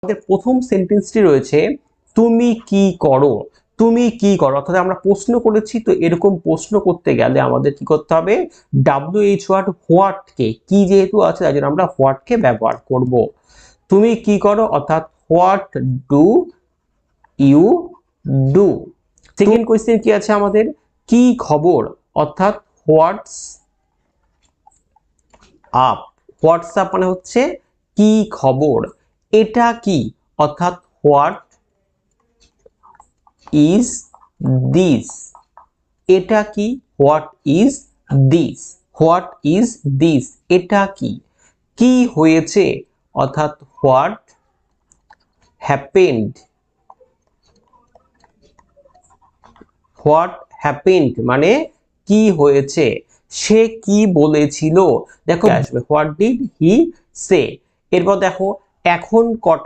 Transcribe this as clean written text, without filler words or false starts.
আমাদের প্রথম সেন্টেন্সটি রয়েছে তুমি কি করো। তুমি কি করো, অর্থাৎ আমরা প্রশ্ন করেছি, তো এরকম প্রশ্ন করতে গেলে আমাদের কি করতে হবে, WH ওয়ার্ড হোয়াট কে, কি যেহেতু আছে তাই জন্য আমরা হোয়াট কে ব্যবহার করব। তুমি কি করো অর্থাৎ what do you do. Second question কি আছে আমাদের, কি খবর অর্থাৎ হোয়াটস আপ। হোয়াটসঅ্যাপ মানে হচ্ছে কি খবর। এটা কি অর্থাৎ হোয়াট ইজ দিস। এটা কি what is this. What is this, এটা কি। কি হয়েছে অর্থাৎ হোয়াট হ্যাপেন্ড। হোয়াট হ্যাপেন্ড মানে কি হয়েছে। সে কি বলেছিল, দেখো আসবে হোয়াট ডিড হি সে। এরপর দেখো এখন কটা